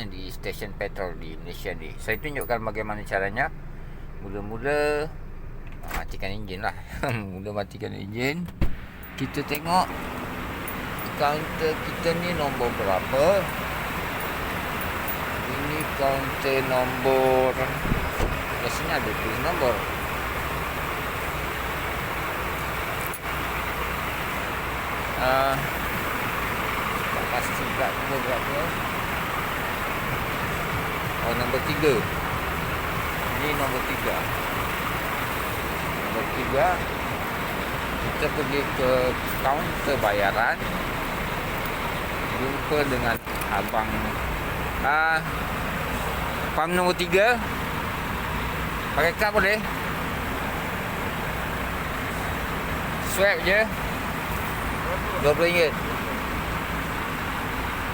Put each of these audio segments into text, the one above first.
di stesen petrol di Malaysia ni. Saya tunjukkan bagaimana caranya. Mula-mula matikan enjin lah. Mula matikan enjin, kita tengok kaunter kita ni nombor berapa. Ini kaunter nombor, biasanya ada tulis nombor. Tak pasti pula nombor berapa. Oh, nombor 3. Ini nombor 3. Nombor 3, kita pergi ke kaunter bayaran, jumpa dengan abang pam nombor 3. Pakai kad boleh? Swipe je RM20.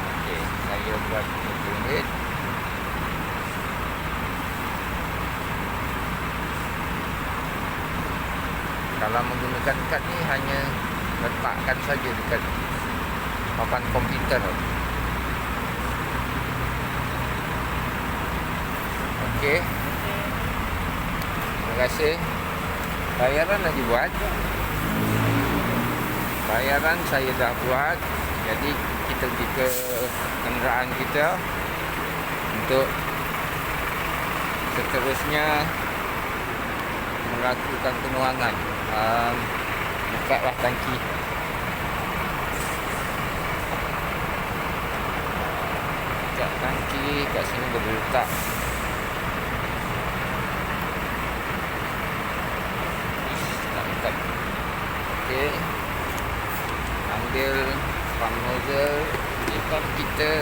Okey, saya buat RM20. Kalau menggunakan kad ni hanya letakkan saja dekat papan komputer. Okey. Terima kasih. Bayaran dah dibuat. Bayaran saya dah buat. Jadi kita pergi ke kenderaan kita untuk seterusnya melakukan penuangan. Bukaklah tangki. Buka tangki, kat sini boleh letak. Okey. Ambil pump nozzle, pump kita,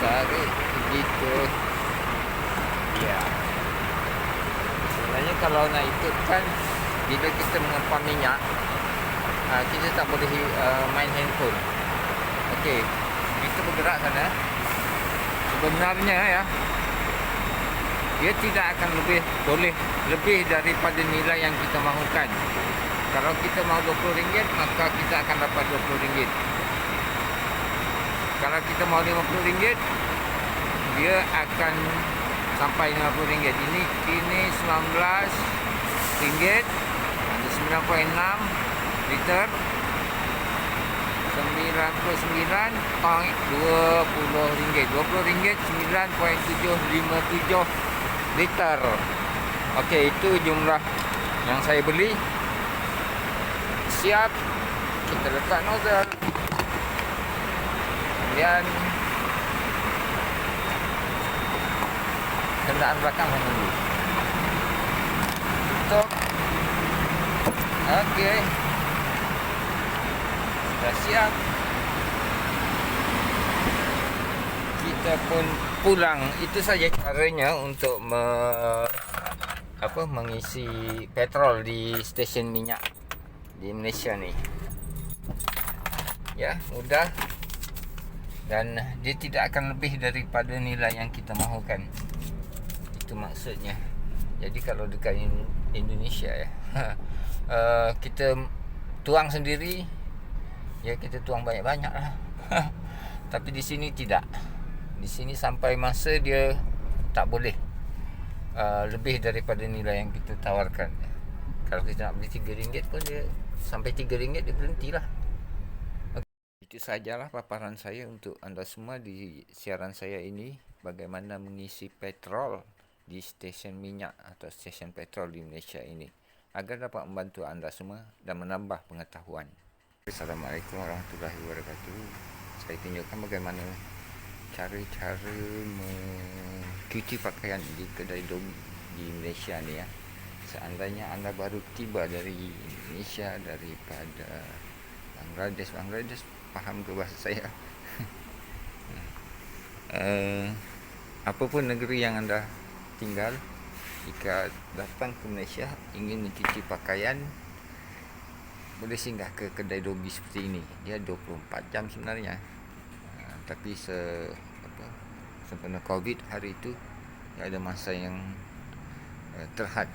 tarik pergi ke sebenarnya kalau nak ikutkan, bila kita mengepam minyak, kita tak boleh main handphone. Okey, kita bergerak sana. Sebenarnya ya, dia tidak akan boleh lebih daripada nilai yang kita mahukan. Kalau kita mahu RM20, maka kita akan dapat RM20. Kalau kita mahu RM50, dia akan sampai RM50. Ini RM19, ada 9.6 liter, 99.20 RM20, 9.757 liter. Okey, itu jumlah yang saya beli. Siap, kita letak nozzle. Kemudian kenderaan belakang menunggu. Tutup. Okey, sudah siap. Kita pun pulang. Itu saja caranya untuk mengisi petrol di stesen minyak di Malaysia ni. Ya, mudah. Dan dia tidak akan lebih daripada nilai yang kita mahukan. Itu maksudnya. Jadi kalau dekat Indonesia ya, kita tuang sendiri, ya kita tuang banyak-banyak lah. Tapi di sini tidak. Di sini sampai masa dia tak boleh lebih daripada nilai yang kita tawarkan. Kalau kita nak beli RM3 pun dia sampai RM3 dia berhentilah. Itu sajalah paparan saya untuk anda semua di siaran saya ini, bagaimana mengisi petrol di stesen minyak atau stesen petrol di Malaysia ini, agar dapat membantu anda semua dan menambah pengetahuan. Assalamualaikum warahmatullahi wabarakatuh. Saya tunjukkan bagaimana cara-cara mencuci pakaian di kedai dom di Malaysia ni ya. Seandainya anda baru tiba dari Indonesia, daripada Bangladesh faham ke bahasa saya? Apapun negeri yang anda tinggal, jika datang ke Malaysia ingin mencuci pakaian, boleh singgah ke kedai dobi seperti ini. Dia 24 jam sebenarnya, tapi sempena COVID hari itu ada masa yang terhad,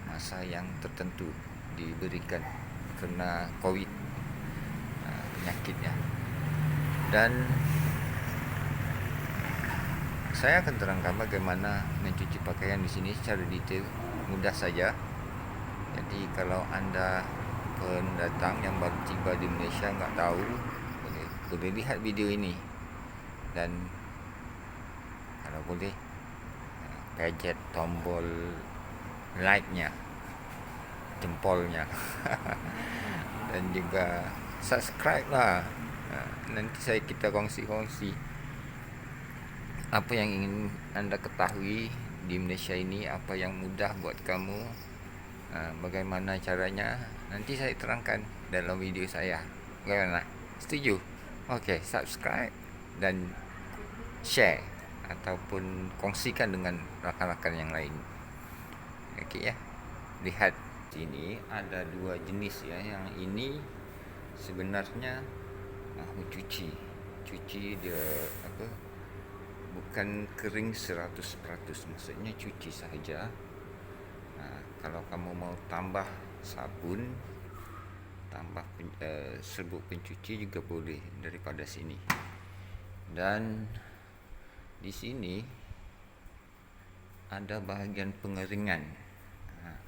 masa yang tertentu diberikan kerana COVID penyakitnya. Dan Saya akan terangkan bagaimana mencuci pakaian di sini secara detail, mudah saja. Jadi kalau anda pendatang yang baru tiba di Malaysia nggak tahu, boleh lihat video ini, dan kalau boleh pencet tombol like-nya, jempolnya dan juga subscribe lah. Nanti kita kongsi-kongsi apa yang ingin anda ketahui di Malaysia ini, apa yang mudah buat kamu, bagaimana caranya, nanti saya terangkan dalam video saya. Bagaimana? Setuju? Okey, subscribe dan share ataupun kongsikan dengan rakan-rakan yang lain. Okey ya. Lihat sini ada dua jenis ya. Yang ini sebenarnya cuci dia bukan kering 100%, maksudnya cuci saja. Kalau kamu mau tambah sabun, tambah serbuk pencuci juga boleh daripada sini. Dan di sini ada bahagian pengeringan.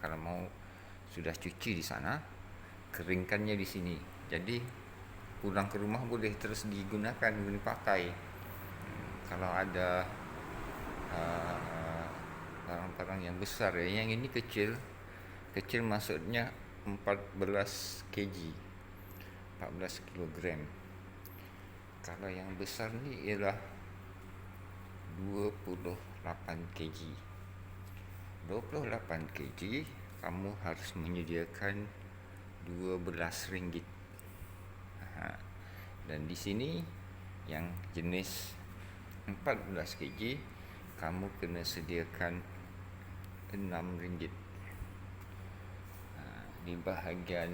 Kalau mau sudah cuci di sana, keringkannya di sini. Jadi pulang ke rumah boleh terus digunakan, boleh pakai. Kalau ada barang-barang yang besar ya, yang ini kecil maksudnya 14 kg, 14 kilogram. Kalau yang besar ni ialah 28 kg. 28 kg kamu harus menyediakan RM12. Dan di sini yang jenis 14 kg kamu kena sediakan RM6. Di bahagian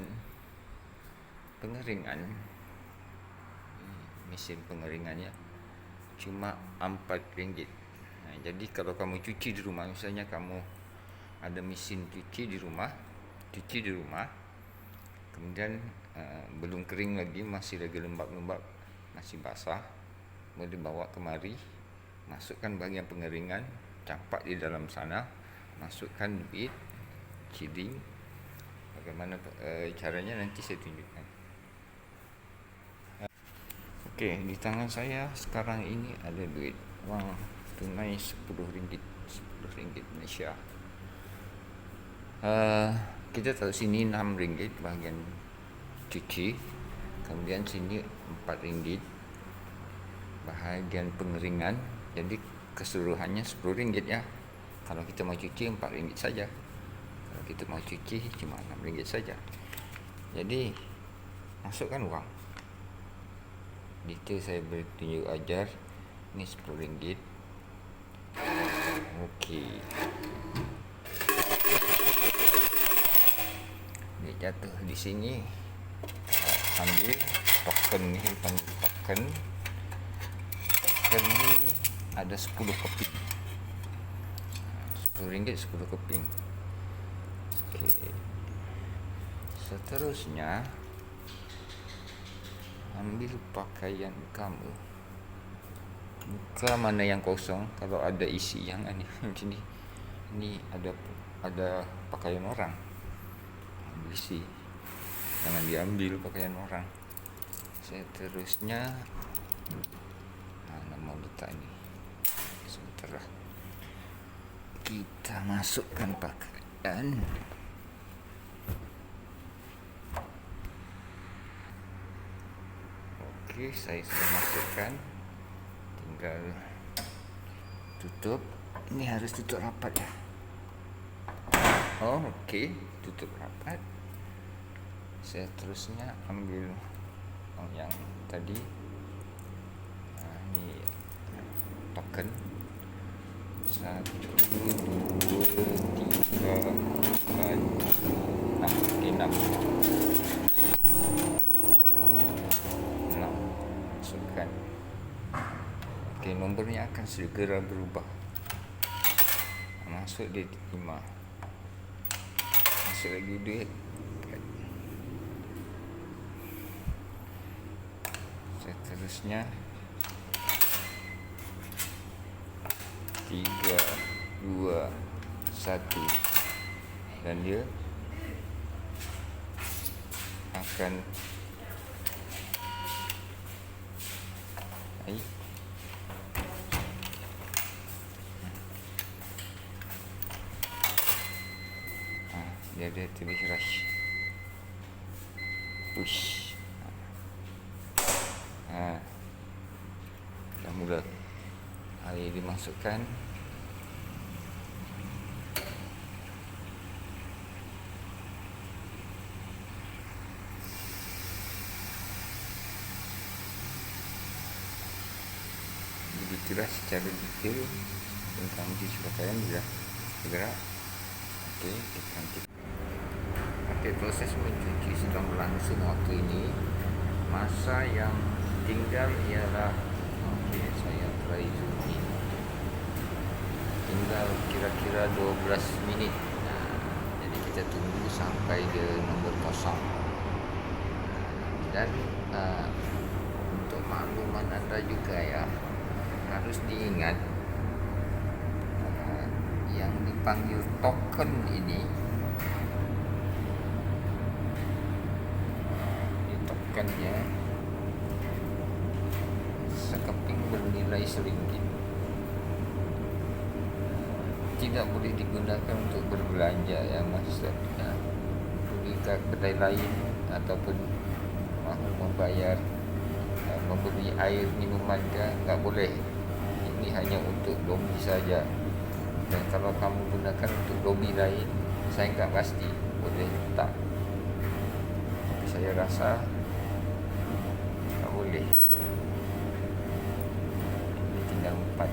pengeringan, mesin pengeringannya cuma RM4. Jadi kalau kamu cuci di rumah, misalnya kamu ada mesin cuci di rumah, kemudian belum kering lagi, masih lagi lembab-lembab, masih basah, boleh bawa kemari, masukkan bahagian pengeringan, campak di dalam sana, masukkan bit, kiling. Bagaimana caranya nanti saya tunjukkan. Okey, di tangan saya sekarang ini ada duit wang tunai RM10, RM10 Malaysia. Kita tahu sini RM6 bahagian cuci, kemudian sini RM4 bahagian pengeringan. Jadi keseluruhannya RM10 ya. Kalau kita mau cuci RM4 saja. Kalau kita mau cuci cuma RM6 saja. Jadi masukkan uang. Detail saya beri tunjuk ajar. Ini RM10. Okey. Dia jatuh di sini. Ambil token ni, panggil token. Token ni ada 10 keping. RM10 10 keping. Okey. Seterusnya ambil pakaian kamu, buka mana yang kosong. Kalau ada isi yang ini macam ni, ini ada pakaian orang, ambil isi, jangan diambil pakaian orang. Seterusnya mana mau letak ni, sebentar lah. Kita masukkan pakaian. Okey, saya sudah masukkan, tinggal tutup. Ini harus tutup rapat ya. Okey, tutup rapat. Seterusnya ambil yang tadi, ini token 1, 2, 3, 4, 6. Masukkan. Okey, nombornya akan segera berubah. Masuk dia 5. Masuk lagi duit. Seterusnya 3, 2, 1, dan dia akan dia tulis rush, push. Dah mula air dimasukkan. Begitulah secara detail tentang cuci pakaian sudah bergerak. Okey, kita nanti. Okey, proses mencuci sedang berlangsung waktu ini. Masa yang tinggal ialah, okey, saya try zoom in. Tinggal kira-kira 12 minit. Jadi kita tunggu sampai dia nombor kosong. Dan untuk makluman anda juga ya, harus diingat yang dipanggil token ini, tokennya sekeping bernilai RM1. Tidak boleh digunakan untuk berbelanja ya maksudnya, pergi ke kedai lain ataupun mahu membayar, membeli air minuman tak boleh. Ini hanya untuk domi saja. Dan kalau kamu gunakan untuk domi lain, saya tak pasti boleh tak. Tapi saya rasa tak boleh. Ini tinggal 4.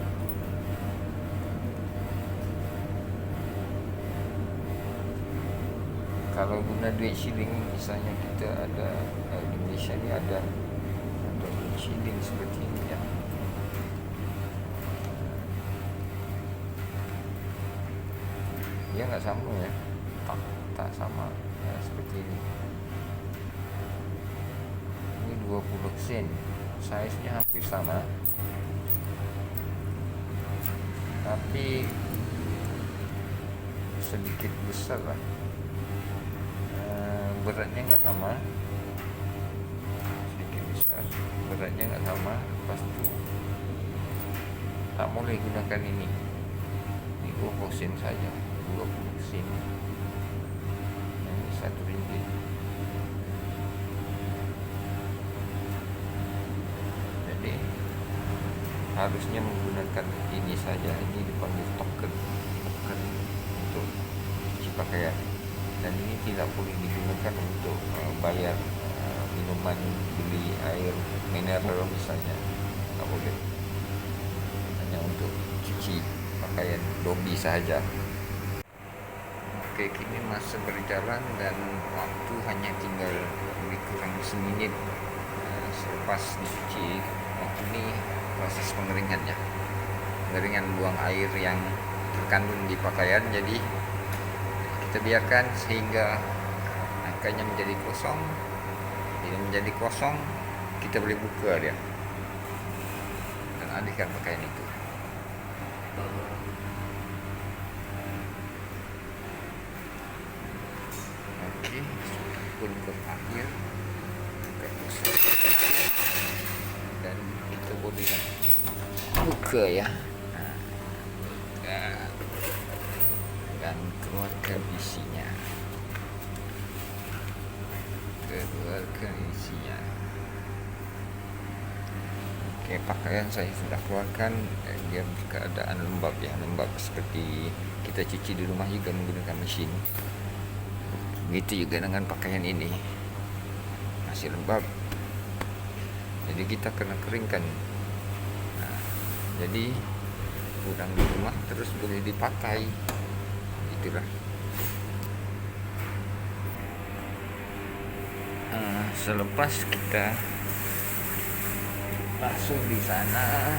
Kalau guna duit shilling, misalnya kita ada di Malaysia ni ada duit shilling seperti ini ya. Dia tak sama ya, tak sama ya, seperti ini. Ini 20 sen, saiznya hampir sama, tapi sedikit besar lah. Beratnya enggak sama, sedikit besar, beratnya enggak sama. Lepas tu tak boleh gunakan ini 20 sen saja, 20 sen. Ini RM1. Jadi harusnya menggunakan ini saja. Ini dipanggil token untuk cuci pakaian. Dan ini tidak boleh digunakan untuk bayar minuman, beli air mineral misalnya, tak boleh. Hanya untuk cuci pakaian domi sahaja. Okey, kini masa berjalan dan waktu hanya tinggal lebih kurang seminit selepas dicuci. Waktu ini proses pengeringan ya, pengeringan buang air yang terkandung di pakaian. Jadi kita biarkan sehingga angkanya menjadi kosong. Bila menjadi kosong, kita boleh buka dia dan alihkan pakaian itu. Okey, sudah pun berakhir. Dan kita boleh buka ya. Dan keluarkan isinya. Okey, pakaian saya sudah keluarkan. Dia keadaan lembab ya, lembab seperti kita cuci di rumah juga menggunakan mesin. Begitu juga dengan pakaian ini, masih lembab. Jadi kita kena keringkan. Jadi udang di rumah terus boleh dipakai. Itulah. Selepas kita basuh di sana,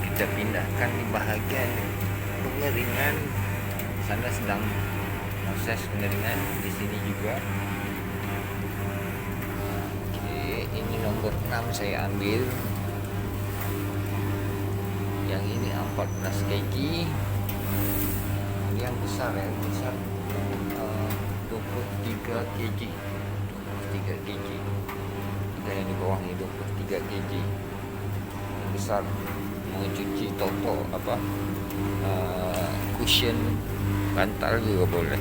kita pindahkan di bahagian pengeringan. Sana sedang proses pengeringan, di sini juga. Okey, ini nombor 6 saya ambil. 14 kg. Ini yang besar ya, besar 23 kg. 23 kg. Kita yang di bawah ni 23 kg. Yang besar mau cuci toto cushion bantal juga boleh.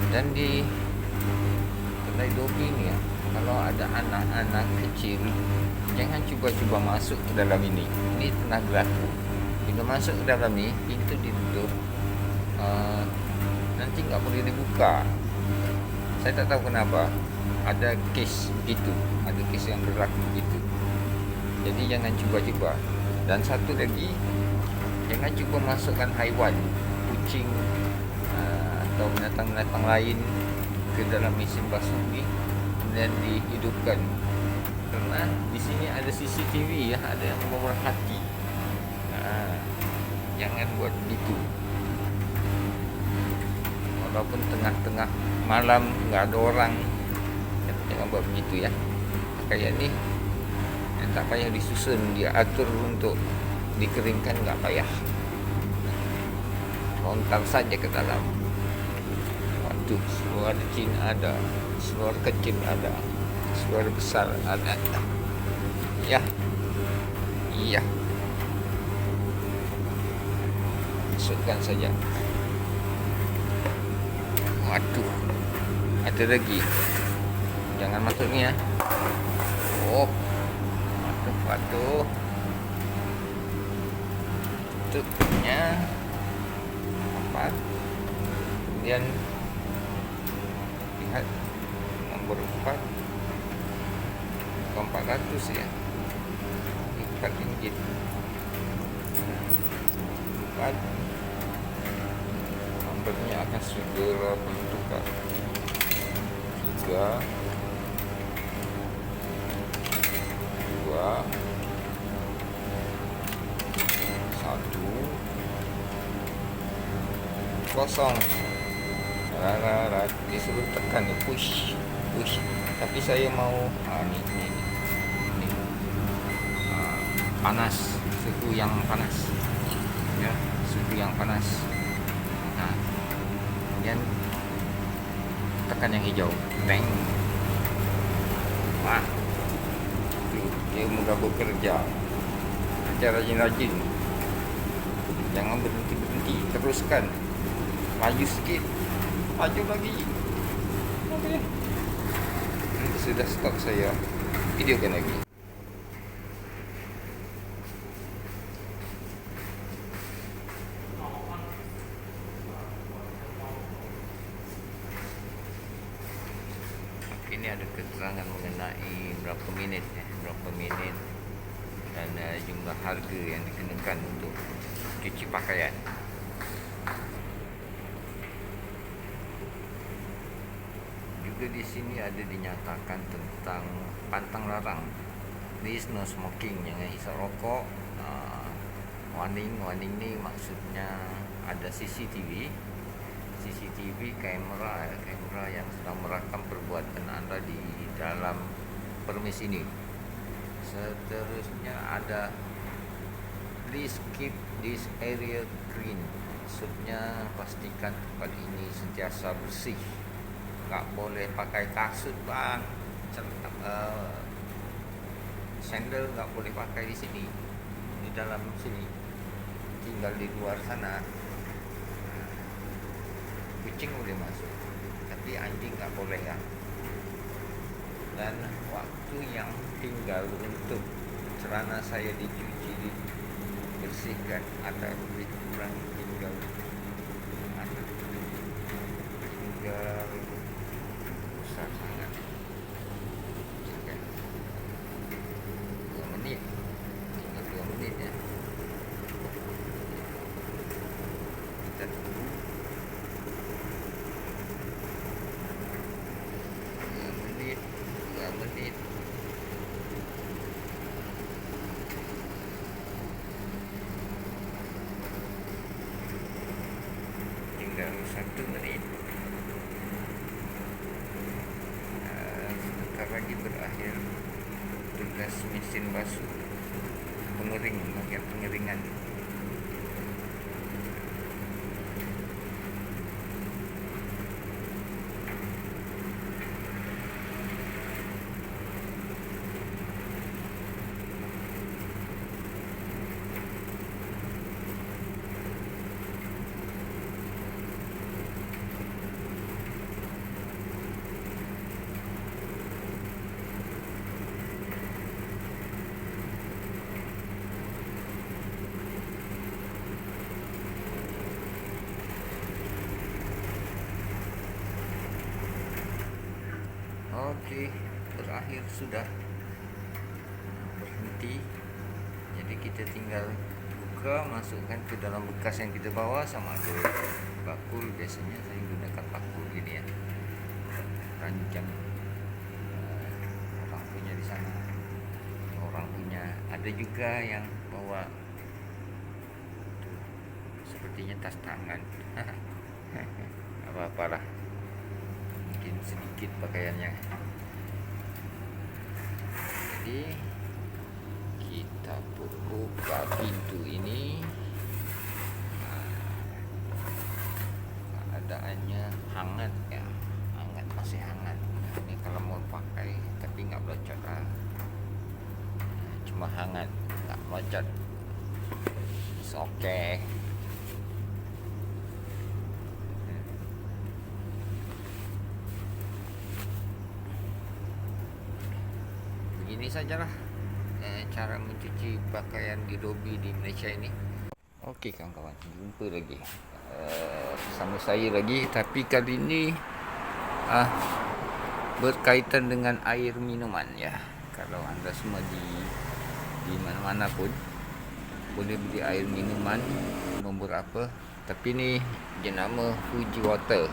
Dan di kedai Dobi ni ya, kalau ada anak-anak kecil, jangan cuba-cuba masuk ke dalam ini. Ini pernah berlaku. Bila masuk ke dalam ni, pintu ditutup, nanti nggak boleh dibuka. Saya tak tahu kenapa. Ada kes begitu, ada kes yang berlaku begitu. Jadi jangan cuba-cuba. Dan satu lagi, jangan cuba masukkan haiwan, kucing atau binatang-binatang lain ke dalam mesin basuh ni dan dihidupkan. Karena di sini ada CCTV ya, ada yang memerhati. Jangan buat begitu. Walaupun tengah-tengah malam nggak ada orang, jangan buat begitu ya. Kayak ni tak payah disusun, dia atur untuk dikeringkan, nggak payah. Lontar saja ke dalam. Waduh, suara kecil ada, suara kecil ada, suara besar ada. Ya, iya. Masukkan saja. Waduh, ada lagi. Jangan masuk ni ya. Oh, waduh. Tutupnya apa? Kemudian lihat nomor 4 400 ya. 4 ringgit. 4 nomornya akan segera bertukar. 3 2 1 kosong. Disuruh tekan ni, push. Tapi saya mau ni panas, suhu yang panas ya, suhu yang panas. Nah, kemudian tekan yang hijau, bang. Wah, dia mudah bekerja, kerja rajin-rajin, jangan berhenti, teruskan, maju sikit, maju lagi. Okay. Ini sudah stop, saya videokan lagi. Ini ada keterangan mengenai berapa minit dan jumlah harga yang dikenakan untuk cuci pakaian. Juga di sini ada dinyatakan tentang pantang larang, there is no smoking, jangan hisap rokok. Warning ni maksudnya ada CCTV kamera yang sedang merakam perbuatan anda di dalam permis ini. Seterusnya ada please keep this area clean, maksudnya pastikan tempat ini sentiasa bersih. Nggak boleh pakai kasut bang, sandal nggak boleh pakai di sini, di dalam sini, tinggal di luar sana. Kucing boleh masuk, tapi anjing nggak boleh ya. Dan waktu yang tinggal untuk celana saya dicuci, dibersihkan ada lebih kurang tinggal besar sangat. 2 menit, tinggal 2 menit ya. Kita tunggu. 2 menit. Tinggal 1 menit. lagi berakhir tugas mesin basuh pengering, bagian pengeringan. Oke, berakhir sudah, berhenti. Jadi kita tinggal buka, masukkan ke dalam bekas yang kita bawa, sama ada bakul. Biasanya saya gunakan bakul gini ya, ranjang. Orang punya di sana, orang punya. Ada juga yang bawa tuh, sepertinya tas tangan. Apa-apalah, mungkin sedikit pakaiannya. Jadi kita buka pintu ini. Keadaannya hangat ya, hangat, masih hangat. Ini kalau mau pakai, tapi nggak bocor lah. Cuma hangat, nggak bocor. It's okay. Begini sajalah cara mencuci pakaian di lobi di Malaysia ini. Okey kawan-kawan, jumpa lagi bersama saya lagi, tapi kali ini berkaitan dengan air minuman ya. Kalau anda semua di mana-mana pun boleh beli air minuman nombor apa, tapi ni jenama Fuji Water.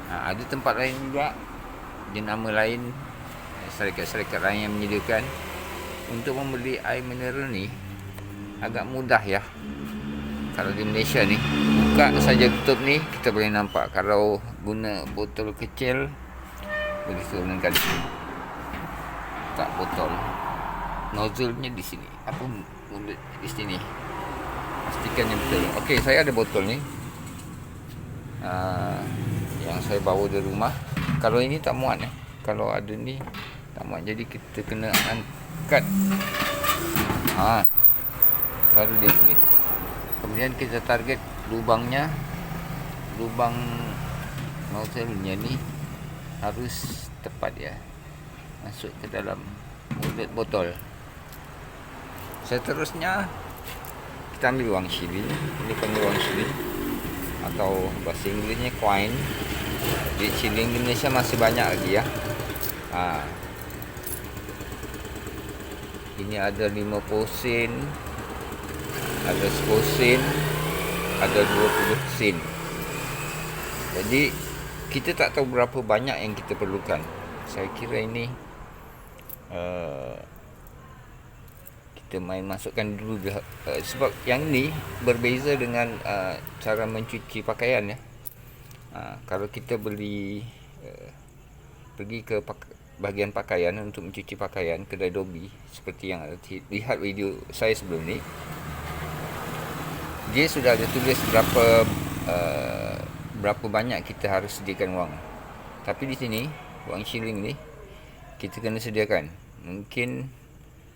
Ada tempat lain juga jenama lain, syarikat-syarikat lain yang menyediakan. Untuk membeli air mineral ni agak mudah ya. Kalau di Malaysia ni, buka saja tutup ni, kita boleh nampak. Kalau guna botol kecil, boleh turunkan di sini. Tak botol, nozzle-nya di sini, apa mulut di sini. Pastikan yang betul. Okey, saya ada botol ni yang saya bawa dari rumah. Kalau ini tak muat ya. Kalau ada ni tak muat, jadi kita kena angkat. Baru dia boleh. Kemudian kita target lubangnya, lubang nozzle-nya ni harus tepat ya, masuk ke dalam mulut botol. Seterusnya kita ambil wang shilling. Ini panggil wang shilling atau bahasa Inggerisnya coin. Di shilling Indonesia masih banyak lagi ya. Ini ada 50 sen, ada 10 sen, ada 20 sen. Jadi kita tak tahu berapa banyak yang kita perlukan. Saya kira ini kita main masukkan dulu sebab yang ni berbeza dengan cara mencuci pakaian ya. Kalau kita beli pergi ke bahagian pakaian untuk mencuci pakaian, kedai dobi seperti yang lihat video saya sebelum ni, dia sudah ada tulis berapa banyak kita harus sediakan wang. Tapi di sini wang shilling ni kita kena sediakan mungkin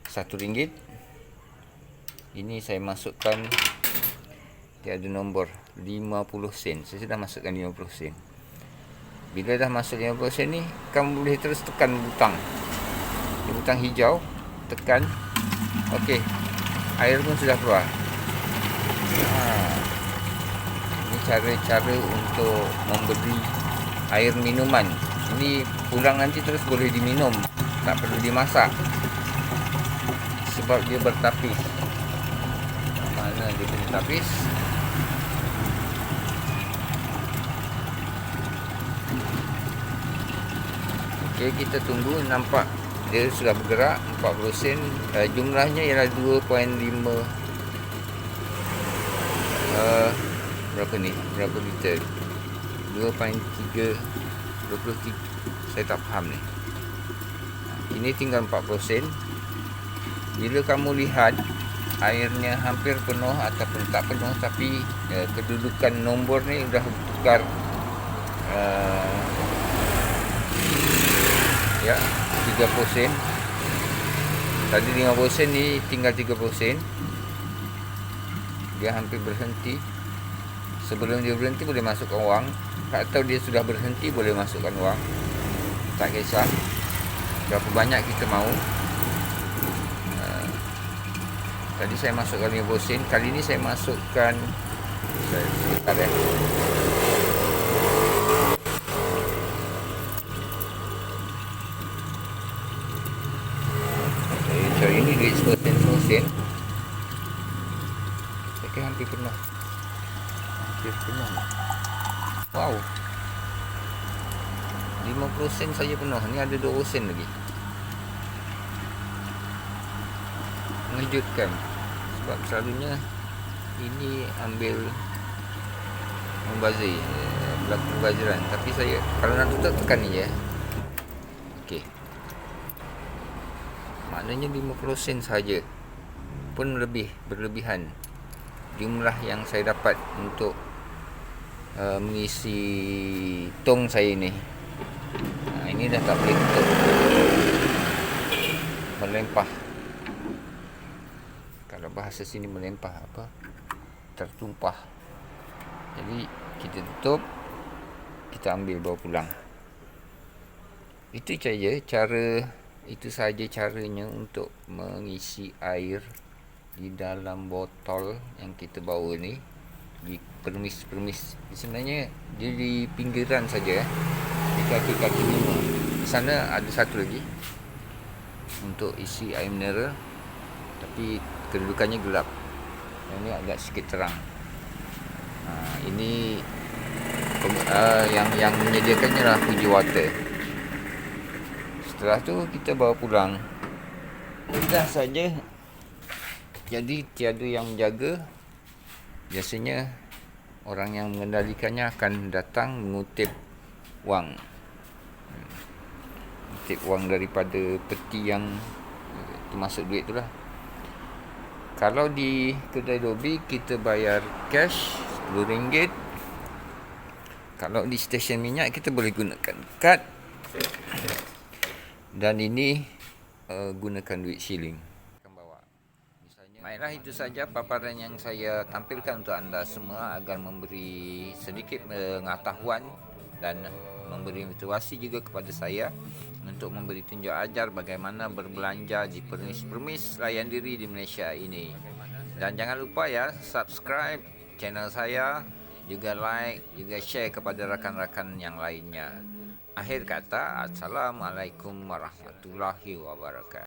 RM1. Ini saya masukkan, dia ada nombor 50 sen. Saya sudah masukkan 50 sen. Bila dah masuk 50 sen ni, kamu boleh terus tekan butang. Butang hijau, tekan. Okey, air pun sudah keluar. Ini cara-cara untuk membeli air minuman. Ini pulang nanti terus boleh diminum, tak perlu dimasak, sebab dia bertapis. Mana dia bertapis? Okey, kita tunggu. Nampak dia sudah bergerak 40 sen. Jumlahnya ialah 2.5 berapa ni? Berapa liter? 2.3 23. Saya tak faham ni. Ini tinggal 40%. Bila kamu lihat airnya hampir penuh ataupun tak penuh, tapi kedudukan nombor ni sudah bertukar, ya, 3%. Tadi 5%, ni tinggal 3%. Dia hampir berhenti. Sebelum dia berhenti boleh masukkan wang, atau dia sudah berhenti boleh masukkan wang. Tak kisah berapa banyak kita mahu. Tadi saya masukkan 5%. Kali ni saya masukkan sebentar ya. Cari ini duit 10%. Saya kira hampir penuh. Wow, 5% saja penuh. Ni ada 2% lagi. Mengejutkan. Sebab selalunya ini ambil membazir, berlaku pembaziran. Tapi saya kalau nak tutup tekan ni je. Okey. Maknanya 5% saja pun berlebihan jumlah yang saya dapat untuk mengisi tong saya ni. Ini dah tak boleh tutup, melempah. Kalau bahasa sini melempah apa? Tertumpah. Jadi kita tutup, kita ambil bawa pulang. Itu saja caranya untuk mengisi air di dalam botol yang kita bawa ni, di permis. Sebenarnya dia di pinggiran saja, di kaki-kaki lima. Di sana ada satu lagi untuk isi air mineral, tapi kedudukannya gelap. Yang ni agak sikit terang. Ini yang menyediakannya lah Fuji Water. Setelah tu kita bawa pulang. Mudah saja. Jadi tiada yang menjaga. Biasanya orang yang mengendalikannya akan datang mengutip wang. Mengutip wang daripada peti yang termasuk duit tu lah. Kalau di kedai Dobi kita bayar cash RM10. Kalau di stesen minyak kita boleh gunakan kad. Dan ini gunakan duit shilling. Baiklah, itu saja paparan yang saya tampilkan untuk anda semua agar memberi sedikit pengetahuan dan memberi motivasi juga kepada saya untuk memberi tunjuk ajar bagaimana berbelanja di permis-permis layan diri di Malaysia ini. Dan jangan lupa ya, subscribe channel saya, juga like, juga share kepada rakan-rakan yang lainnya. Akhir kata, Assalamualaikum warahmatullahi wabarakatuh.